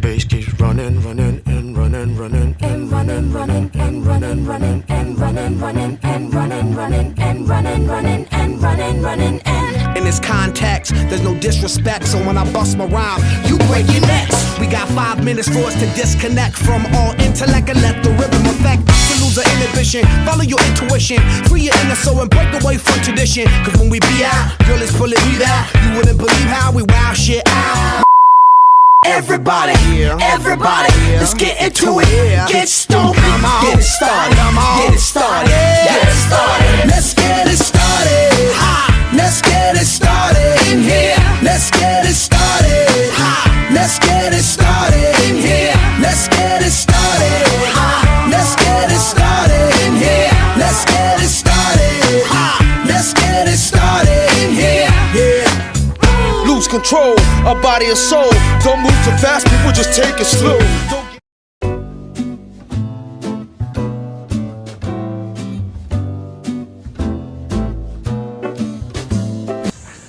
bass keeps running, running, and running, running, and running, running, and running, running, and running, running, and running, running, and running, running, and running, running, and. In this context, there's no disrespect, so when I bust my rhyme, you break your necks. We got 5 minutes for us to disconnect from all intellect and let the rhythm affect. To lose the inhibition, follow your intuition, free your inner soul and break away from tradition. Cause when we be out, girl, it's pulling me out. You wouldn't believe how we wow shit out. Everybody, everybody, let's get into it. Get stupid, get it started, get it started, get it started. Let's get it started. Let's get it started in here. Let's get it started. Let's get it started in here. Let's get it started. Let's get it started in here. Let's get it started. Let's get it started in here. Yeah. Lose control, our body and soul. Don't move too fast, people just take it slow.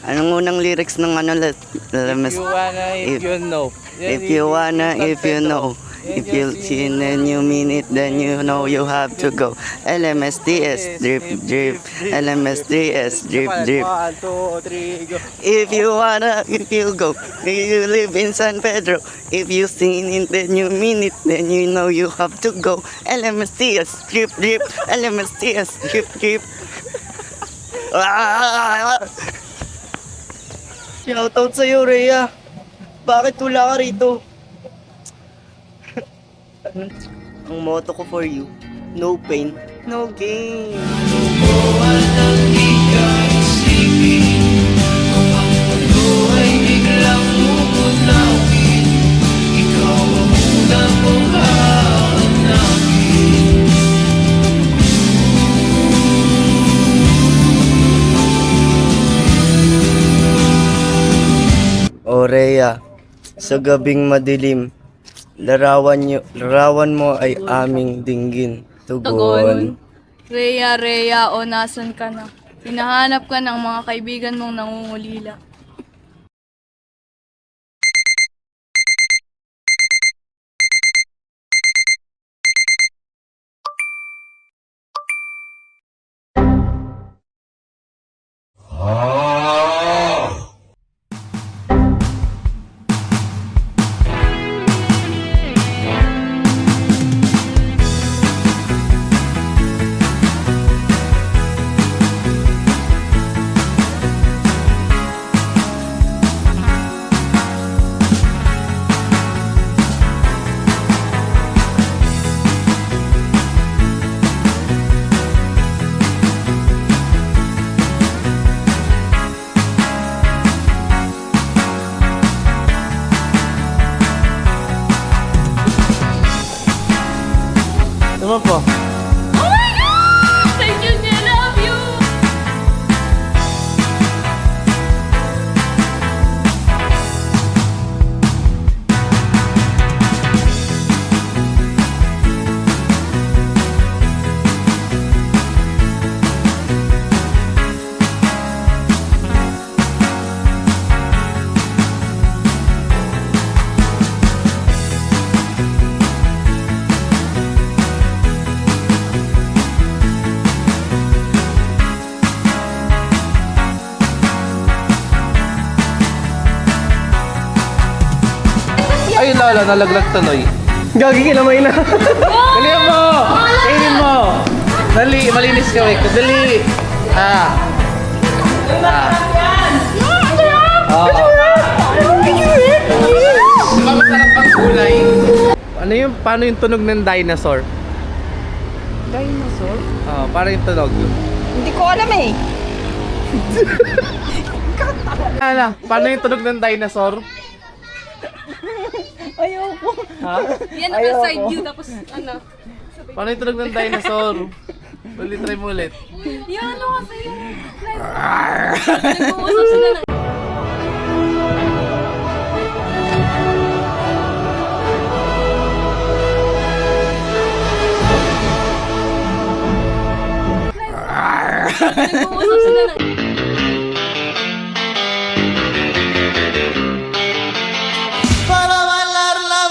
Anong unang lyrics ng ano? If you wanna, if you know. If you wanna, if you know. If you see it and you mean it, then you know you have to go. LMSDS, drip, drip. LMSDS, drip, drip. 1, 2, 3, go. If you wanna, if you go. If you live in San Pedro. If you seen it, then you mean it, then you know you have to go. LMSDS, drip, drip. LMSDS, drip, drip. Shoutout sa'yo, Rhea. Bakit wala ka rito? Ang motto ko for you, no pain, no gain. O Rhea, sa gabing madilim, larawan mo ay aming dinggin. Tugon. Rhea, Rhea, o nasan ka na? Hinahanap ka ng mga kaibigan mong nangungulila. Naman po. Oh my God! Thank you, I love you! Ay, lala, nalaglag tuloy. Gagi, kinamay na. Dalihan mo! Kainin mo! Dali, malinis ka, wait. Dali! Diba masarap ang kulay? Paano yung tunog ng dinosaur? Dinosaur? Paano yung tunog? Hindi ko alam eh. Paano yung tunog ng dinosaur? Ayoko. Ha? Yan, naka-side view, tapos ano? Paano yung tunog ng dinosaur? Ulit, try mo ulit. Yan, ano kasi? Nag-uusap sila na. Nag-uusap sila na. Para bailar la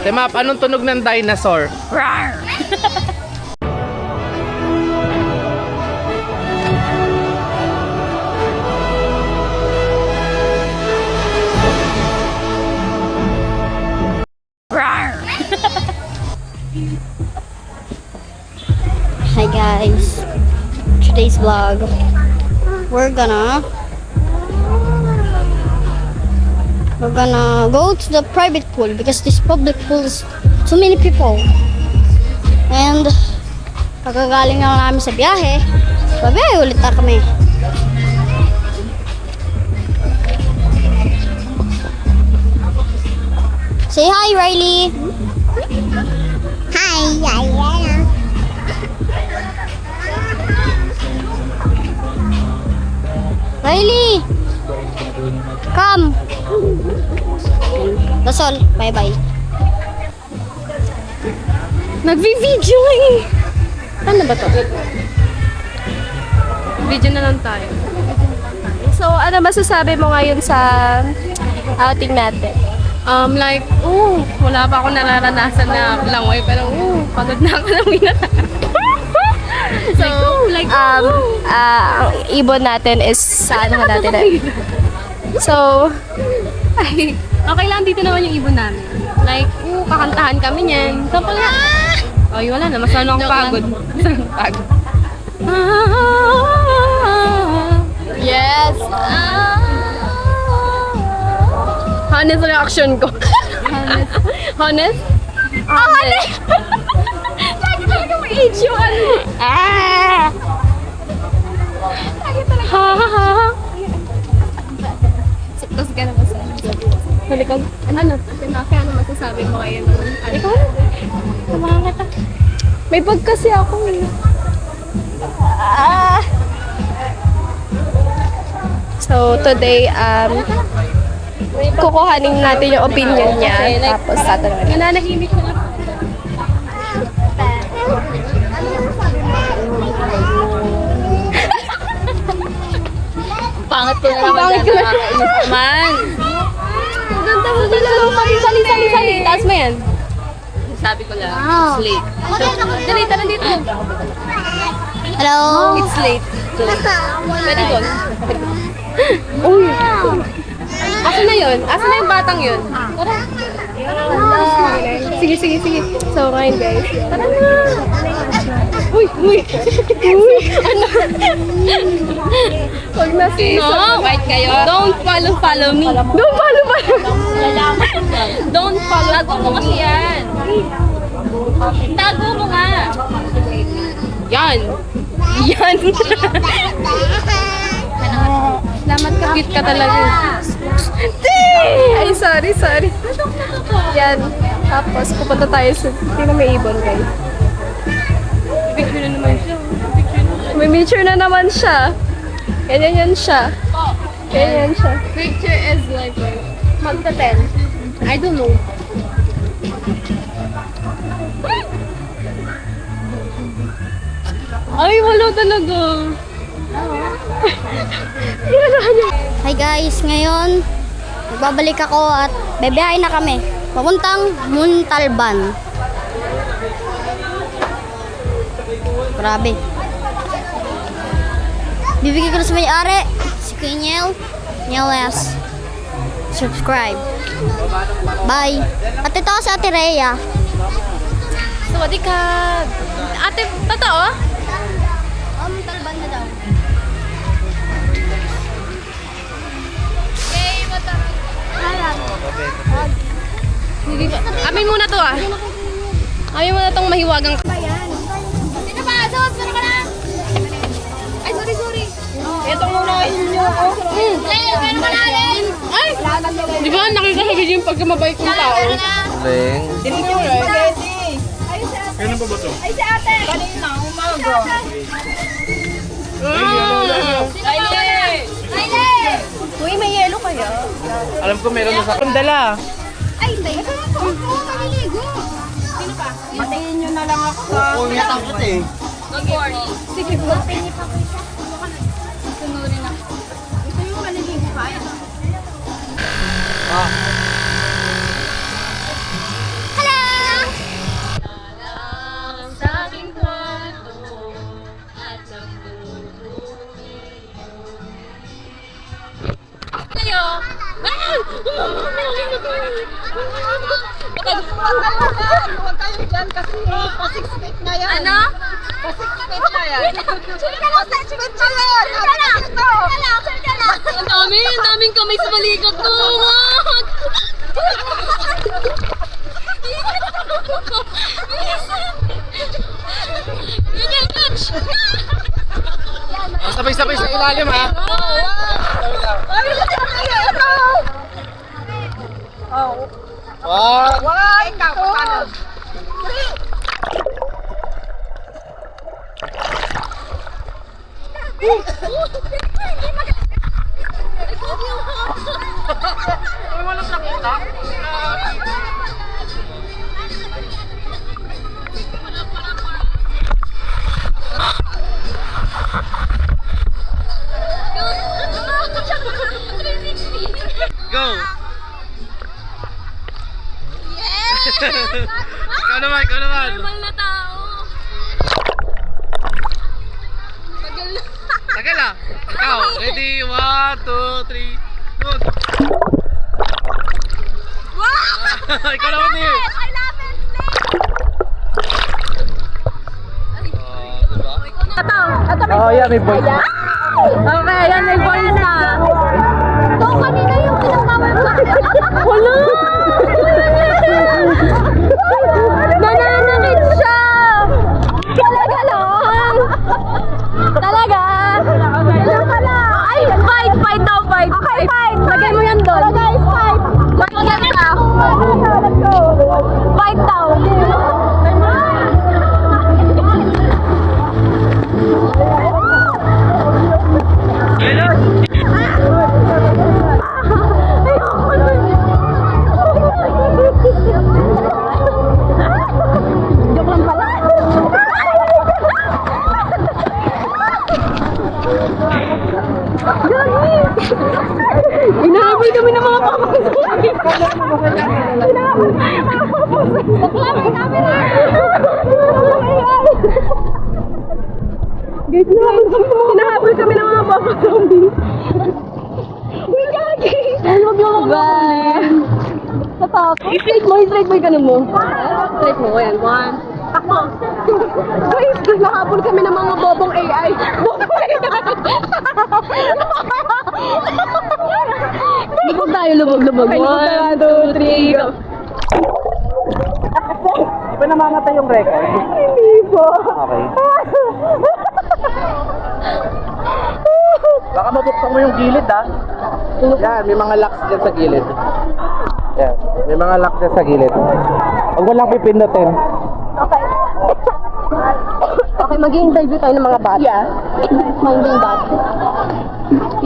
Temap, anong tunog ng dinosaur? Hi guys, today's vlog, we're gonna go to the private pool because this public pool is too many people. And pagkagaling lang namin sa biyahe, babiyahe ulit na kami. Say hi, Riley. Hi, Riley, come. That's all. Bye-bye. Nagvi-video eh! Ano ba to? Video na lang tayo. So, ano masasabi mo ngayon sa outing natin? Wala pa ako nararanasan na langoy, pero pagod na ako ng minata. So, ang ibon natin is sa ano natin na. So, okay lang dito naman yung ibon namin. Kakantahan kami niyan. So, pala, wala na. Mas ano akong pagod. Pagod. Yes! Honest reaction ko. Honest? Honest? Lagi talaga may age yung ano. Lagi talaga. Siktos ka na ba sa Halikag? Ano? Ano masasabi mo ngayon? Ikaw? Samahan kita. May bag kasi ako eh. So, today, kukuhanin natin yung opinion niya. Tapos, tatanungin. Nananahimik ko lang. Pangit ko na naman dyan. Nakakainis naman. Ganda mo dito. Sali. Taas mo yan. Sabi ko lang, it's late. Dali, tara dito. Hello. It's late. Pwede doon. Uy. Asa na yun? Asa na yung batang yun? Tara. Sige. So, ngayon guys. Tara na. Uy. Ano? Huwag na No, wait kayo. Don't follow me. Don't follow. Don't follow. Tago mo kasi yan. Tago mo nga. Yan. Salamat ka. Cute ka talaga. Ay, sorry. Yan. Tapos, pupunta tayo sa... Tingnan may ibon, guys. May picture na naman siya. Ganyan siya. Picture is like, Magta-10. I don't know. Ay, wala talaga. Hi guys, ngayon magbabalik ako at bebeyahin na kami. Papuntang Montalban. Grabe. Bibigay ko na sa may-ari, si Kuya Nieles. Subscribe. Bye. At ito si Ate Rhea. Sawadee ka. Ate, totoo? Montalban na daw. Amin muna to ah. Amin muna tong mahiwagang. Sino ba? Meron ka na? Ay, sorry. Ito muna yun ako. Meron ka na, Len. Ay! Di ba nakita sa video yung pagkamabait ng tao? Leng. Dito yung spaghetti. Ay, si ate. Kanina, umaga. Uy, may yelo kayo. Alam ko meron na sa... Dala. Ay, hindi. Ito na po. Ako maliligo. Sino pa? Patayin nyo na lang ako sa... Don't worry. Sige po. Sunurin ako. Ito yung maliligo pa. Hello! Huwag kayo dyan kasi pa-6 feet na yan. Ano? Pa-6 feet na yan. Pa-6 feet na yan. Ang daming kamay sa balikat ko. Sabay-sabay sa ilalim ha. Wow. Wala, ikaw. Paano? Go! Ikaw naman. Normal na tao. Tagal ah. Ikaw, ready? 1, 2, 3, go! Ikaw naman eh. I love it, Oh, yeah, may boy. Okay, yan may voice na. So, kanina yung pinagmamay mo. Wala! Nananakit siya! Talaga lang! Talaga? Talaga lang! Ay, fight daw, fight! Okay, fight! Lagay mo yan doon. Guys, fight! Fight ka! Let's go! Fight daw! Joke lang pala. Inahabol kami ng mga papasok. Inahabol kami na. Guys, hinahabol kami ng mga papasok. Uy, kaki! Huwag yung bye! I-straight mo yung ganun mo. Straight mo, yan. 1. Takbo. Guys, nahabol kami ng mga bobong AI. Bobong AI! Lubog tayo, lubog. 1, 2, 3, go! Di ba namamatay yung record? Hindi po. Okay. Baka mabuksan mo yung gilid ha. Yan, may mga locks dyan sa gilid. Yan, may mga locks dyan sa gilid. Huwag mo lang pipindutin. Okay. Okay, mag-interview tayo ng mga bata. Yeah. Minding bata.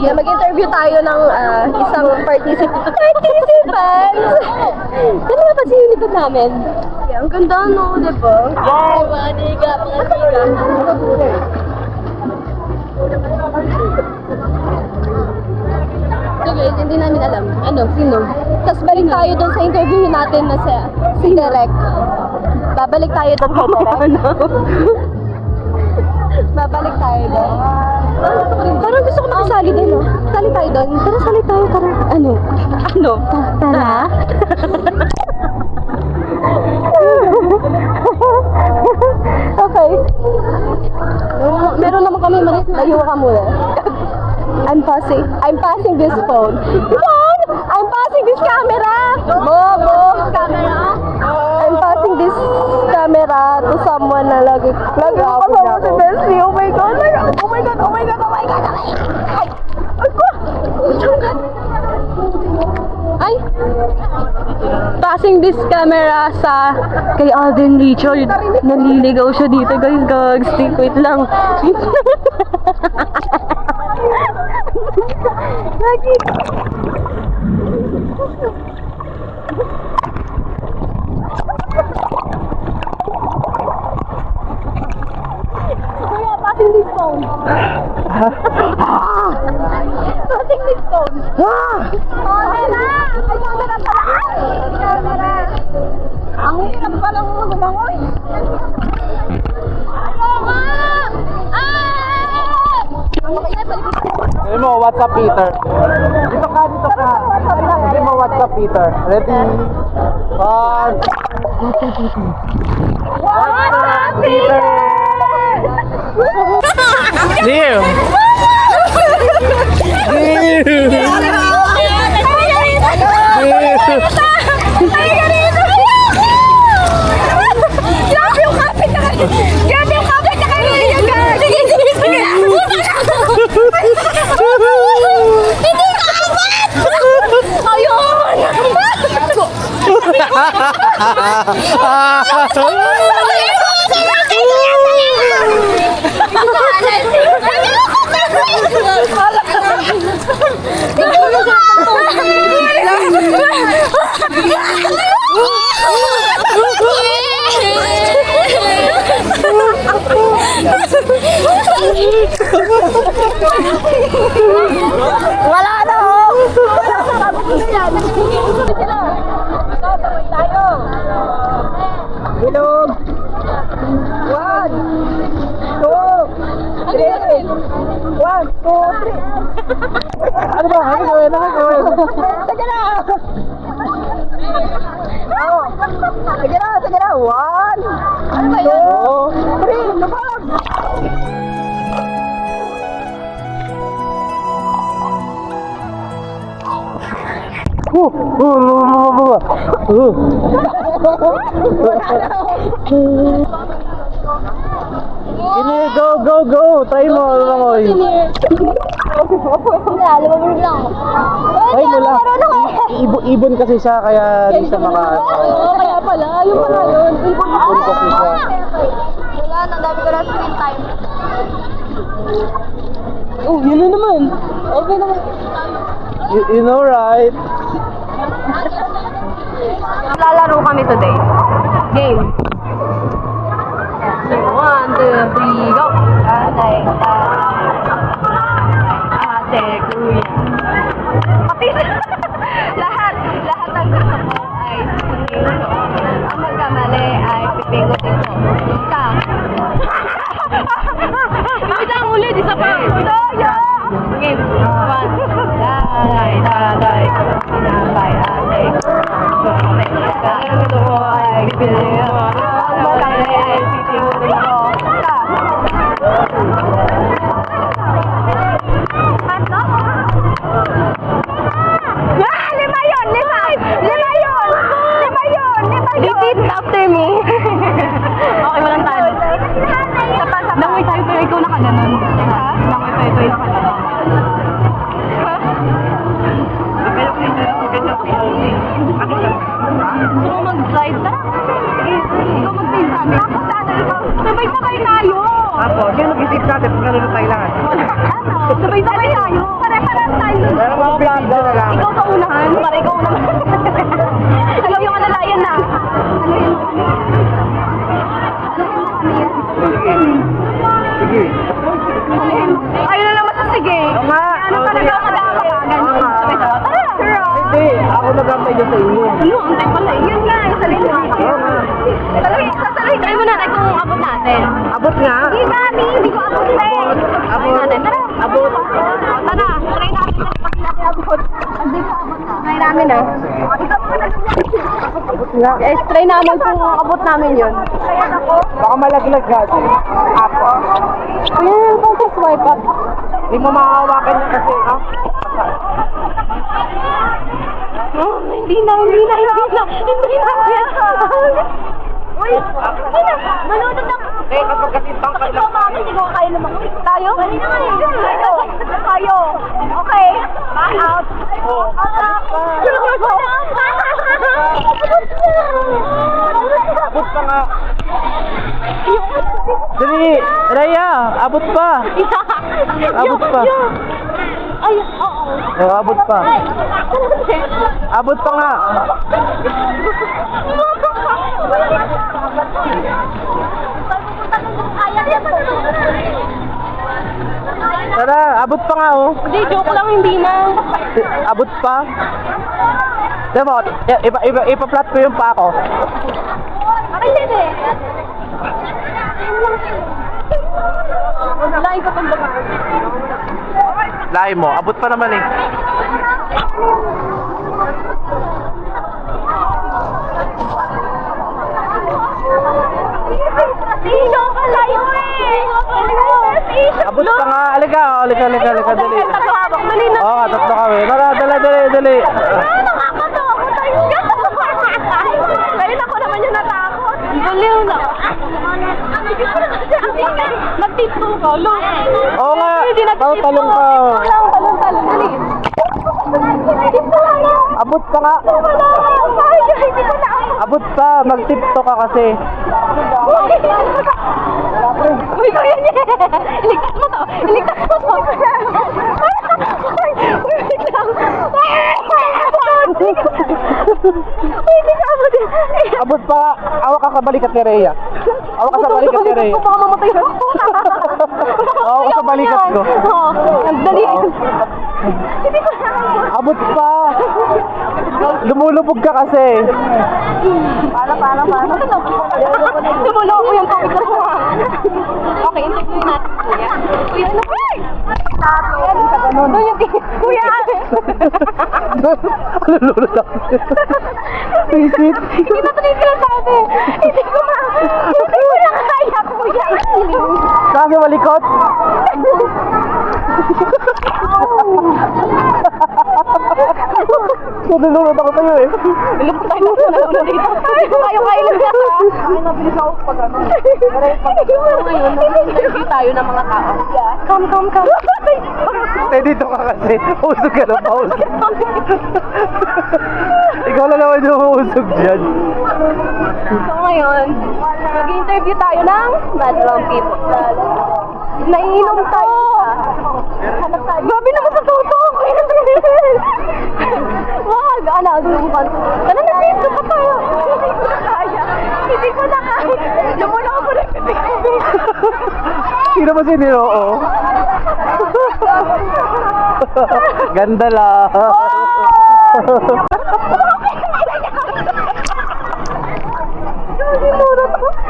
Yeah, mag-interview tayo ng isang participant. Ano nga kasi yung likod namin? Yeah, ang ganda no, diba? Yeah, maniga, maniga. So guys, hindi namin alam. Ano, sino? Tapos balik tayo doon sa interview natin na si Derek. Babalik tayo doon kay Derek. Babalik tayo doon. Parang gusto ko makisali doon, no? Sali tayo doon. Tara, sali tayo. Tara. Ano? Ano? Tara. Okay. Meron naman kami malit. Tayo ka muna. I'm passing this phone. Phone! I'm passing this camera! Bobo! Camera? I'm passing this camera to someone na lagi kasama si Bessie. Oh my God! Oh my God! Oh my God! Oh my God! Oh my God! Ay! Passing this camera sa kay Alden Richard. Naliligaw siya dito guys. Gags. Wait lang. Lagi. Kuya, passing this phone. Passing this phone. Okay na. Ay, camera pala. Camera. Ang hirap palang lumangoy. Sabi mo, what's up, Peter? Dito ka. Sabi mo, What's up, Peter? Ready? One, two, three. What's up, Peter? Deal. Wala na Bilog. 1, 2, 3. 1, 2, 3. Ano ba? Ano gawin? Ano gawin? Sige na. Oh. Sige na, sige na. 1, 2, 3. Lubog. Gini, go! Try mo, Mangoy. Wala, lumabog lang ako. Try mo lang. Ibon kasi siya, kaya di siya maka... Kaya pala, yung pala yun. Ibon kasi siya. Wala, ang dami ko na screen time. Oh, yun na naman. Okay naman. You know, right? Lalaro kami today. Game. 1, 2, 3, go! Ate, kuya. Pati lahat ng gusto ko ay susundin ko. Ang magkamali ay pipingutin ko. Isa. Isa ang ulit, isa pa. Saya! Game. 1. Daday. Sinabay ate. Ang gusto ko ay pipingutin ko. Ang magkamali ay pipingutin ko. Isa. Repeat after me. Okay, walang talo. Langoy tayo pero ikaw nakaganon. Ha? Langoy tayo pero nakaganon. Ha? Gusto mo mag-slide? Tara. Ikaw mag-slide sa amin. Tapos ano, ikaw. Sabay-sabay tayo. Apo, sino mag-isip natin kung gano'n tayo lahat? Ano? Sabay-sabay tayo. Pare-parang tayo. Pero mga video na lang. Ikaw sa unahan. Para ikaw unahan. Ano yung alalayan na? Ano yung Sige. Ayun na naman sa sige. Tama. Ano talaga kadama ka? Ganun. Sabay-sabay. Tara. Hindi, ako nagantay dyan sa inyo. Ano? Antay pala. Yun nga. Salay mo. Sasalay tayo muna natin kung abot natin. Abot nga. Hindi dati. Hindi ko abot na eh. Try natin. Tara. Abot. Tara. Try natin. Pag natin abot. Pag di ko abot na. Try namin ah. Guys, try namin kung abot namin yun. Baka malaglag kasi. Apo. Ayan, kung sa swipe up. Hindi mo makawakan yun kasi, no? Oh, hindi na. Uy, hindi na. Malunod na. Eh, kapag kasi tangkad lang. Hindi ko kaya naman. Tayo? Tayo. Okay. Back out. Abot pa nga. Dali, Raya, abot pa. Abot pa. Ay, oo. Oh, abot pa. Abot pa nga. Tara, abot pa nga oh. Hindi, joke lang, hindi na. Abot pa. Diba, ipa-flat ko yung pa ako. Ay, hindi. Lain ka pang baga. Lahi mo, abot pa naman eh. Abot ka nga. Abot pa, mag-tipto ka kasi. Uy, kuya niya! Iligtas mo to! Iligtas mo to! Wait lang! Abot pa, awak ka sa balikat ni Rhea. Awak ka sa balikat ni Rhea. Baka mamatay ako. Awak ka sa balikat ko. Ang dali. Abot pa. Lumulubog ka kasi. Paano? Tumulo ko yung tubig na mo. Okay, interview natin, kuya. Kuya, ano ba? Doon yung kuya. Lululot ako. Pisit. Hindi na tuloy sinasabi. Hindi ko na kaya, kuya. Kasi malikot. Nalulunod ako sa'yo eh. Lulupot tayo na nalulunod dito. Tayo kailog na. Ay, nabilis ako pag ano. Interview tayo ng mga tao. Come. Eh, dito ka kasi. Usog ka na, Paul. Ikaw na naman yung usog dyan. So ngayon, mag-interview tayo ng Madlang people. Naiinom tayo sa hanap tayo. Grabe naman sa tutok! Wag! Ano? Ano na dito pa tayo? Hindi ko na kaya. Hindi ko na kaya. Lumula ko na yung bibig. Sino ba si Niroo? Ganda lang.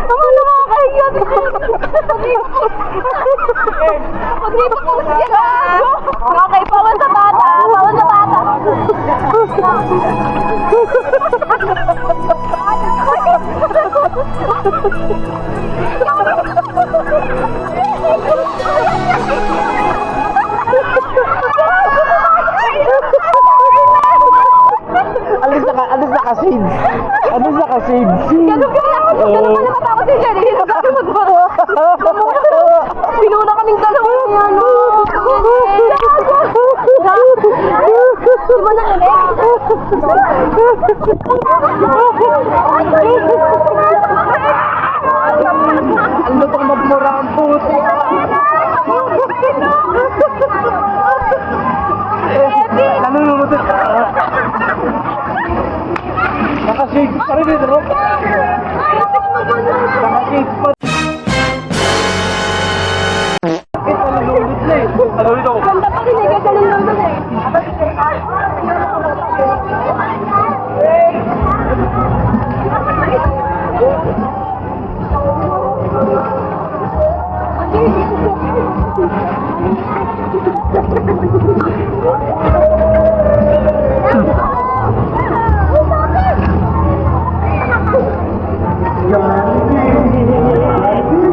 Naman nakakahiya. Pag dito po siya. Okay, pawan sa bata. Alis na ka-seeds. Ganun pala matakot si Jenny. Hindi na kami magbaro. Pinuna kaming dalawa. Di mo narinig? Ang lutong magmura ang puto. Nalulunod ka. Naka-shades pa rin eh, no? Naka-shades pa. Nalulunod na eh. Nalulunod ako. Ganda pa rin eh. Gagaling lang doon eh.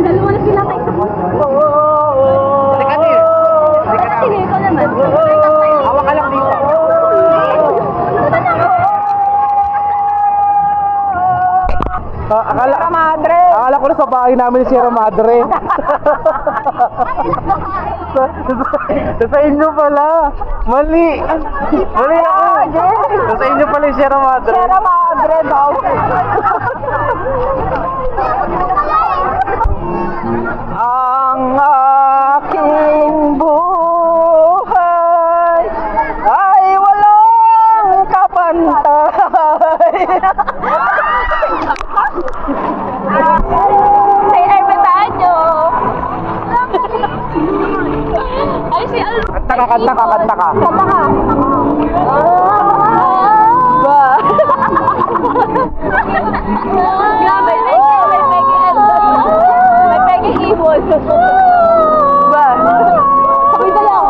Dalawa na sila tayo. Sige, ikaw naman. Hawa ka lang dito. Akala ko na sa bahay namin ni Sierra Madre. sa inyo pala. Mali ako. Sa inyo pala yung Sierra Madre. Sierra Madre daw. Ang aking buhay ay walang kapantay. Say Ermitaño. Ay, si Al... Kanta ka. Kanta ka. Grabe, may peke ibon. Ba? Sabay ka lang.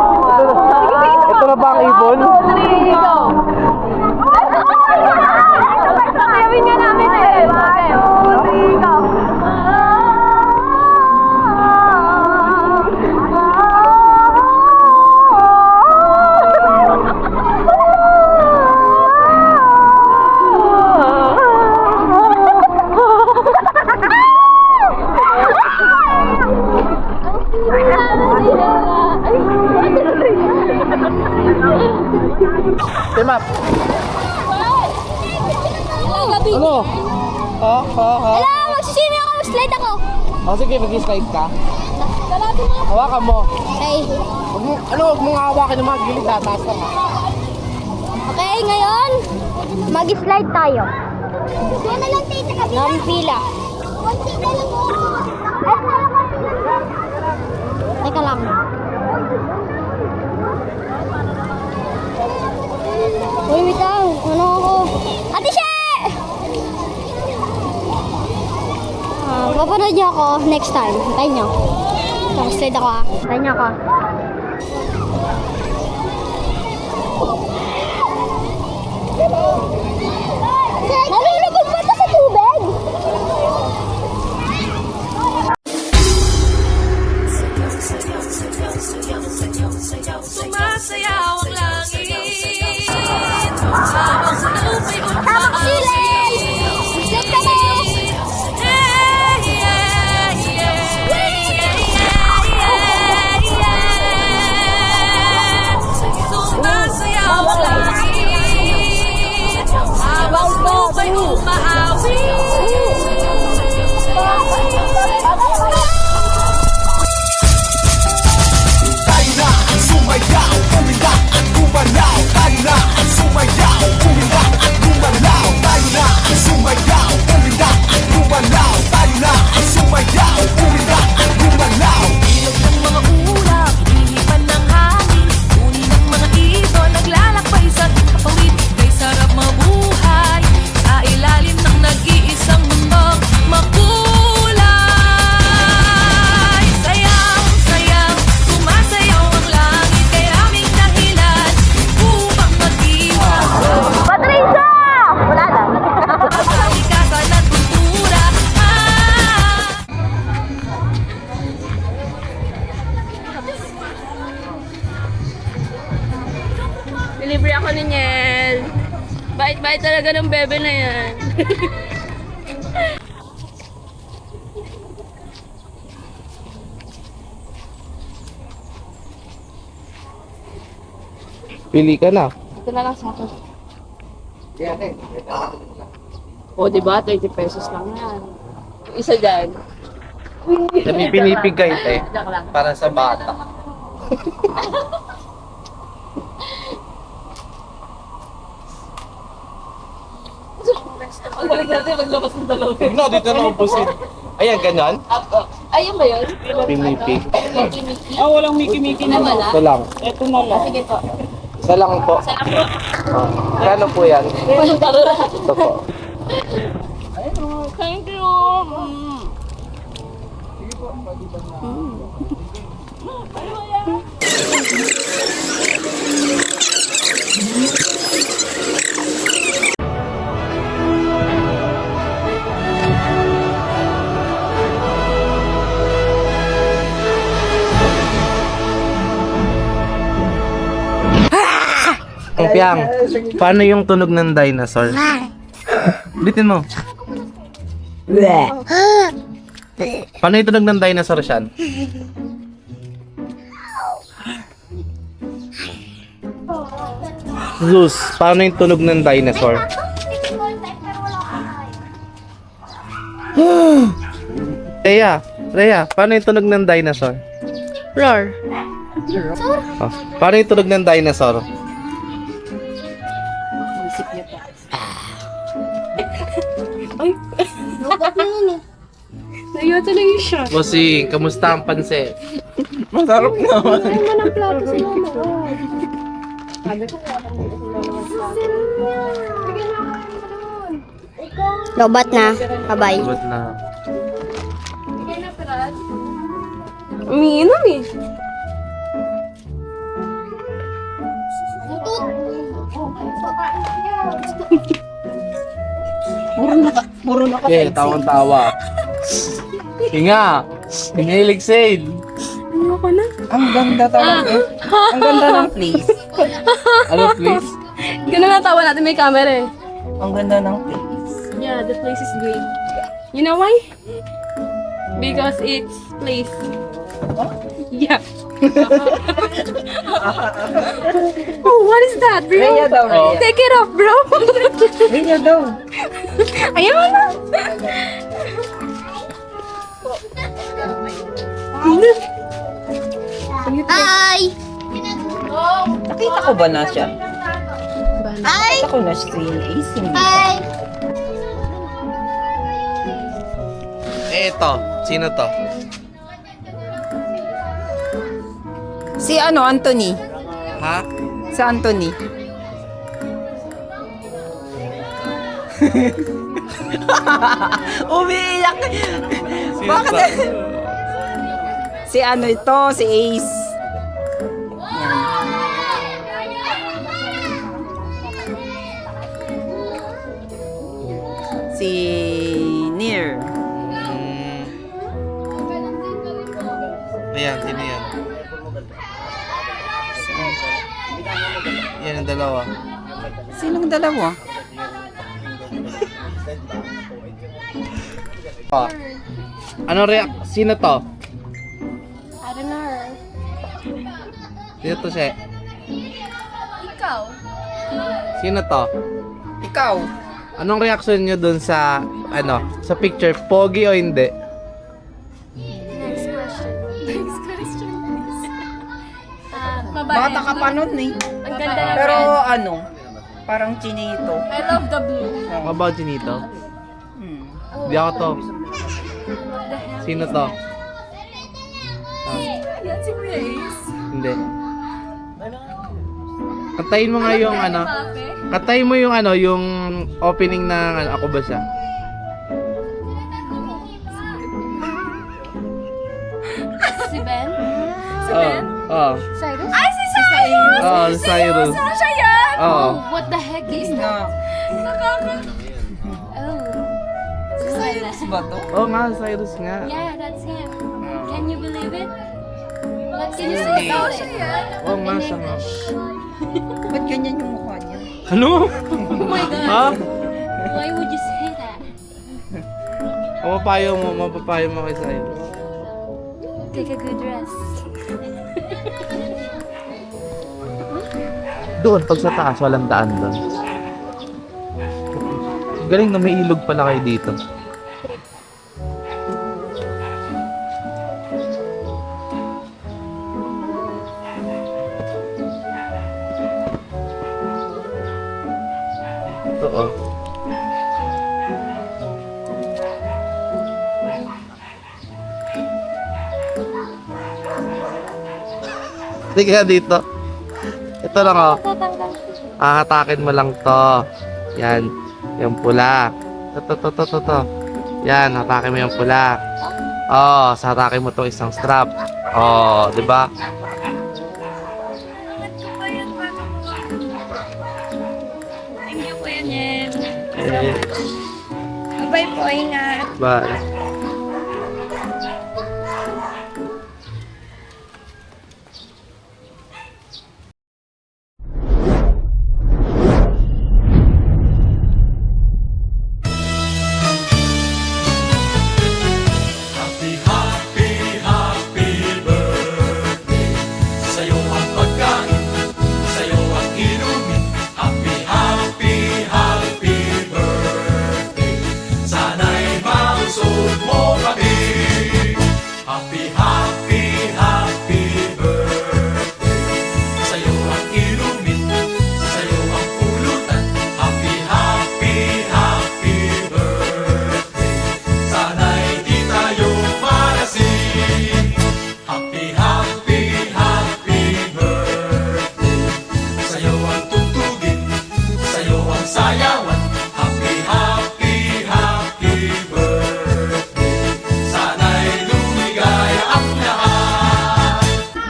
Ito na ba ang ibon? 3, go. Sayawin nga namin eh. 1, 2, 3, go. Team up. Ano? Ha? Wala, magsiswimming ako, mag-slide ako. O sige, mag-slide ka. Hawakan mo. Okay. Huwag mong hawakan yung mga gilid ha. Taas lang ha. Okay, ngayon, mag-slide tayo. Ano lang tayo sa kabila? Nampila. Teka lang. Uy, wait lang. Ano ako? Ate She! Papanood niyo ako next time. Tayo niyo. Slide ako Tayo niyo ako. Nalulubog ba ito sa tubig? Sumasayaw ang langit habang sa lupa'y Tawag silay! Slide kami! Sumasayaw ang langit habang sa lupa'y umaawi. Tayo na ang sumayaw, kumita at gumalaw. Tayo na ang sumayaw, kumita at gumalaw. Tayo na ang sumayaw, kumita at gumalaw. Tayo na ang sumayaw, kumita at gumalaw. Ilog ng mga ulap, hinipan ng hangin. Uni ng mga ibon, naglalakbay sa kapawid. May sarap mabuhay sa ilalim ng nag-iisang mundong makulay. Sayang, sayang, sumasayaw ang langit. Kay aming dahilan upang mag-iwan. Patricia! Wala lang. Kalikasan at kultura. Delivery ako ni Niel. Bait-bait talaga ng bebe na yan. Pili ka na. Ito na lang sa akin. O, diba? 30 pesos lang yan. Isa dyan. Sabi pinipigay Joke lang. para sa bata. Ang galing natin maglabas ng dalawa. No, dito na ubusin. Ayan, ganyan. Ayun ba yun? Pinipig. Ah, walang miki-miki na wala? Ito lang. Ito na lang. Sige po. Isa lang po. Kano po yan? Ito po. Thank you. Ang Piang, paano yung tunog ng dinosaur? Ulitin mo. Paano yung tunog ng dinosaur, Shan? Zeus, paano yung tunog ng dinosaur? Rhea, paano yung tunog ng dinosaur? Roar. Oh, paano yung tunog ng dinosaur? Naiya talaga yung shot. Bossing, kamusta ang pansit? Masarap naman. Lobat na. Bye-bye. Sagot na. Umiinom eh. Okay, tawang-tawa. Hinga! Hinilig sale! Ang ganda talaga. Ang ganda ng place. Ano please? Ganun na tawa natin, may camera eh. Ang ganda ng place. Yeah, the place is great. You know why? Because it's place. Yeah. Oh, what is that, bro? Rhea daw, Rhea. Take it off, bro. Rhea daw. Ayaw na. Hi! Nakita ko ba na siya? Hi! Nakita ko na si Ace. Hindi ba? Hi! Ito, sino to? Si ano, Anthony. Ha? Si Anthony. Umiiyak. Sino Bakit? to? Si ano ito, si Ace. Yan. Si Near. Ayan, sino yan? Yan ang dalawa. Sinong dalawa? Oh. Ano sino to? I don't know. Sino to siya? Ikaw. Sino to? Ikaw. Anong reaction nyo dun sa, ano, sa picture? Pogi o hindi? Next question. Next question, please. Babae. Bata ka pa nun eh. Ang ganda ng Pero red. ano, parang chinito. I love the blue. How about Chinito? Hmm. Di ako to. Sino to? Yan si Grace. Hindi. Kantayin mo nga yung ano. Mafe. Kantayin mo yung ano, yung opening ng ano, Ako Ba Siya? Si Ben? Si Ben? Oo. Cyrus? Ay, si Cyrus! Oo, si Cyrus. Saan siya yan? Oo. Oh, what the heck is that? Nakaka... Oh. Si Cyrus ba to? Oo nga, Cyrus nga. Yeah, that's him. Can you believe it? What can you say about it? Oo nga, siya nga. Ba't ganyan yung mukha niya? Ano? Oh my God. Ha? Why would you say that? Mapapayo mo kay Cyrus. Take a good rest. Doon, pag sa taas, walang daan doon. Galing na may ilog pala kayo dito. Oo. Sige nga dito. Ito lang oh. Hatakin mo lang to. Yan. Yung pula. To. Yan, hatakin mo yung pula. Oh, sa hatakin mo tong isang strap. Oh, di ba? Thank you po yan. Bye po, ingat. Bye.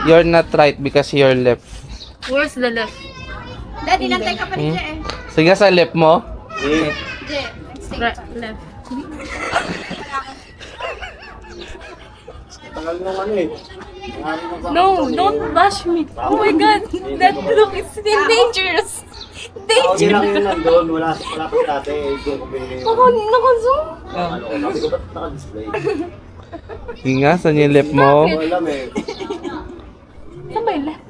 You're not right because you're left. Where's the left? Daddy, nantay ka pa rin siya eh. Sige sa left mo. Right, left. No, don't bash me. Oh my God, that look is still dangerous. Yun lang yung nandun, wala pa dati. Naka-zoom. Sabi ko, ba't naka-display? Sige nga, saan yung left mo? Alam eh. Saan ba yung left?